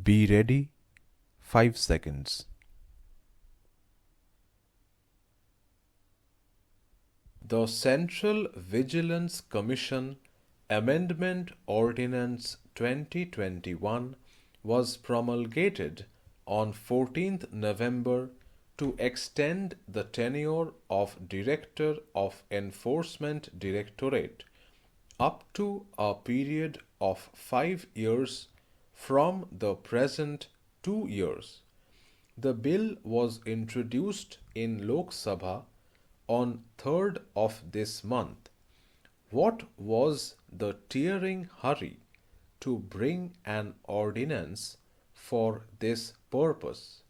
Be ready. 5 seconds. The Central Vigilance Commission Amendment Ordinance 2021 was promulgated on 14th November to extend the tenure of Director of Enforcement Directorate up to a period of 5 years from the present 2 years. The bill was introduced in Lok Sabha on 3rd of this month. What was the tearing hurry to bring an ordinance for this purpose?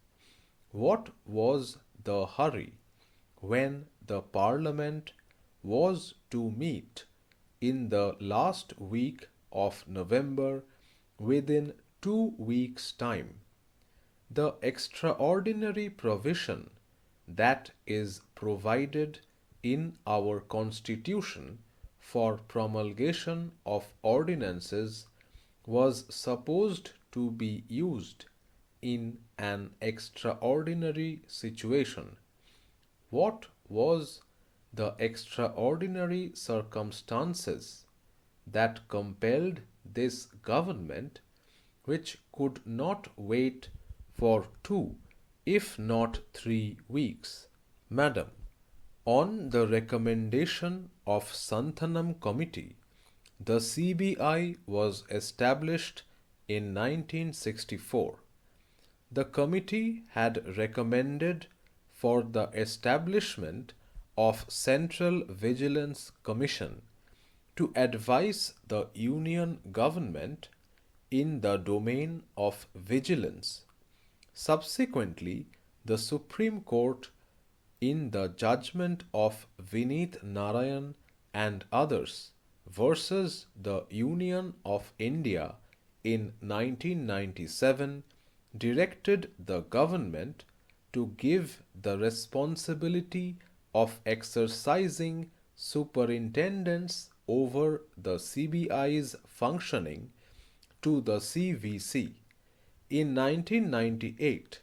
What was the hurry when the Parliament was to meet in the last week of November within 2 weeks' time? The extraordinary provision that is provided in our Constitution for promulgation of ordinances was supposed to be used in an extraordinary situation. What was the extraordinary circumstances that compelled this government, which could not wait for 2, if not 3 weeks? Madam, on the recommendation of Santhanam Committee, the CBI was established in 1964. The committee had recommended for the establishment of Central Vigilance Commission to advise the Union government in the domain of vigilance. Subsequently, the Supreme Court, in the judgment of Vineet Narayan and others versus the Union of India in 1997, directed the government to give the responsibility of exercising superintendence over the CBI's functioning to the CVC. In 1998,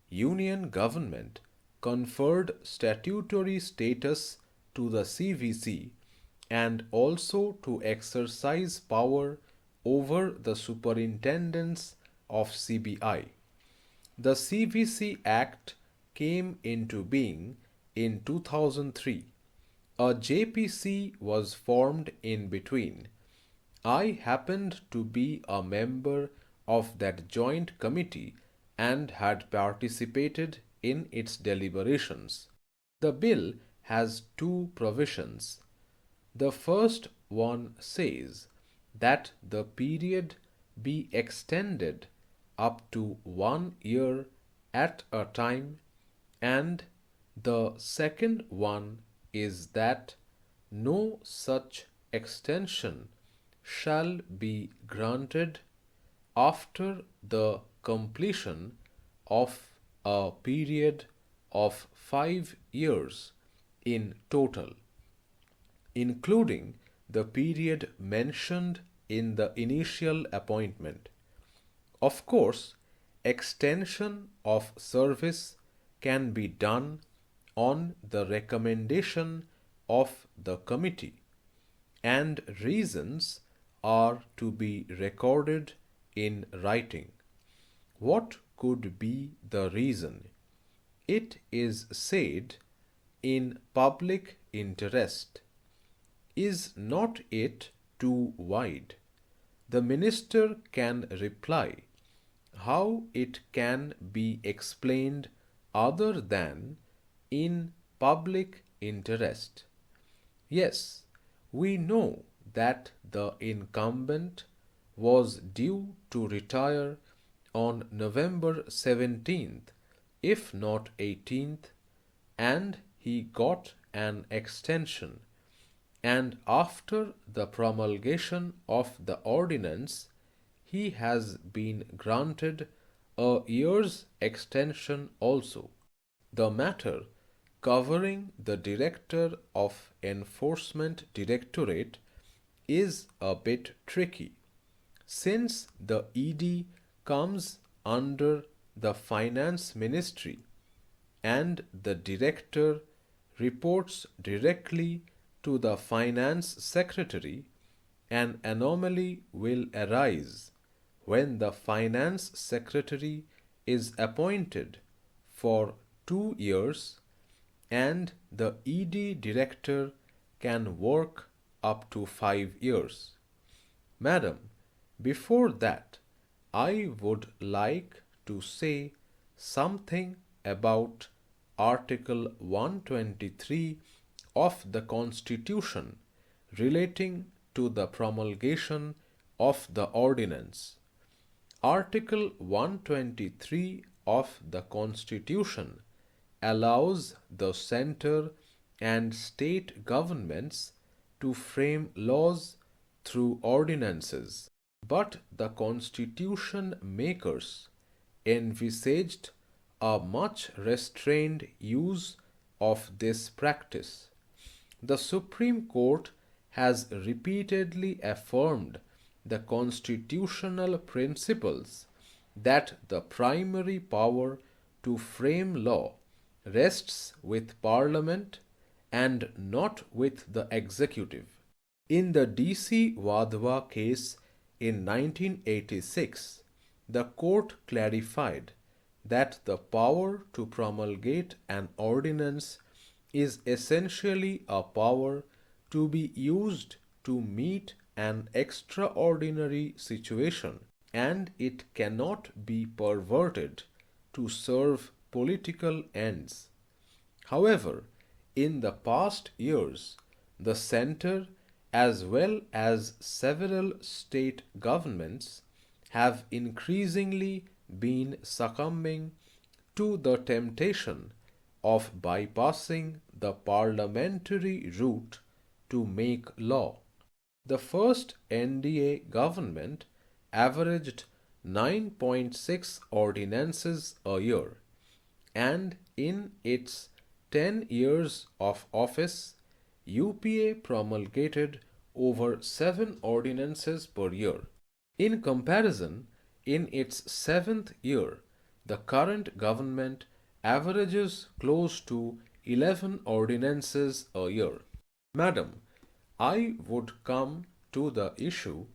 Union government conferred statutory status to the CVC and also to exercise power over the superintendence of CBI. The CVC Act came into being in 2003. A JPC was formed in between. I happened to be a member of that joint committee and had participated in its deliberations. The bill has 2 provisions. The first one says that the period be extended up to 1 year at a time, and the second one is that no such extension shall be granted after the completion of a period of 5 years in total, including the period mentioned in the initial appointment. Of course, extension of service can be done on the recommendation of the committee, and reasons are to be recorded in writing. What could be the reason? It is said in public interest. Is not it too wide? The minister can reply how it can be explained other than in public interest. Yes, we know that the incumbent was due to retire on November 17th, if not 18th, and he got an extension, and after the promulgation of the ordinance, he has been granted a year's extension also. The matter covering the Director of Enforcement Directorate is a bit tricky, since the ED comes under the Finance Ministry and the Director reports directly to the Finance Secretary, an anomaly will arise when the Finance Secretary is appointed for 2 years and the ED Director can work up to 5 years. Madam, before that, I would like to say something about Article 123 of the Constitution relating to the promulgation of the Ordinance. Article 123 of the Constitution allows the centre and state governments to frame laws through ordinances, but the constitution makers envisaged a much restrained use of this practice. The Supreme Court has repeatedly affirmed the constitutional principles that the primary power to frame law rests with Parliament and not with the executive. In the DC Wadhwa case in 1986, the court clarified that the power to promulgate an ordinance is essentially a power to be used to meet an extraordinary situation, and it cannot be perverted to serve political ends. However, in the past years, the centre as well as several state governments have increasingly been succumbing to the temptation of bypassing the parliamentary route to make law. The first NDA government averaged 9.6 ordinances a year, and in its 10 years of office, UPA promulgated over 7 ordinances per year. In comparison, in its 7th year, the current government averages close to 11 ordinances a year. Madam, I would come to the issue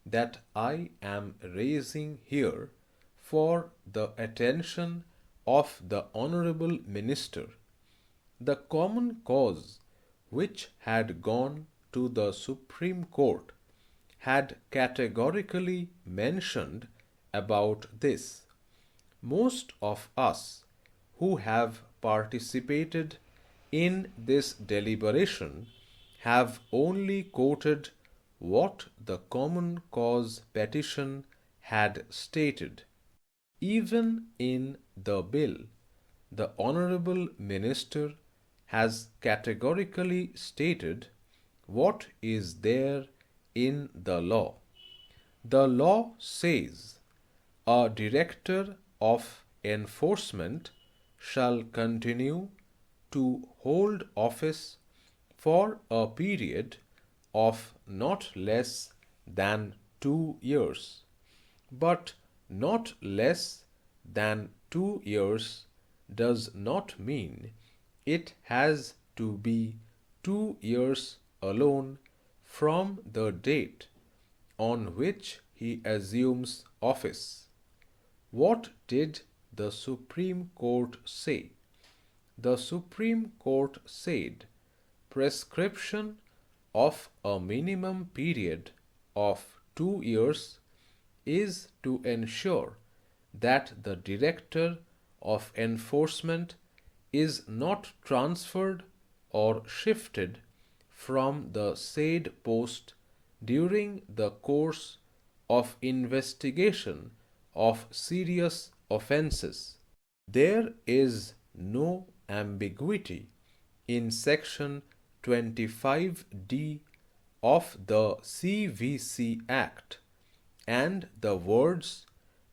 that I am raising here for the attention of the Honourable Minister. The common cause which had gone to the Supreme Court had categorically mentioned about this. Most of us who have participated in this deliberation have only quoted what the common cause petition had stated. Even in the bill, the Honourable Minister has categorically stated what is there in the law. The law says a Director of Enforcement shall continue to hold office for a period of not less than 2 years, but not less than 2 years does not mean it has to be 2 years alone from the date on which he assumes office. What did the Supreme Court say? The Supreme Court said prescription of a minimum period of 2 years is to ensure that the Director of Enforcement is not transferred or shifted from the said post during the course of investigation of serious offences. There is no ambiguity in Section 25D of the CVC Act, and the words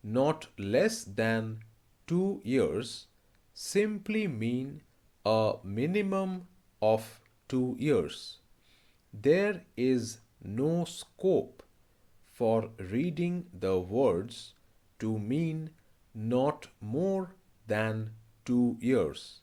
not less than 2 years simply mean a minimum of 2 years. There is no scope for reading the words to mean not more than 2 years.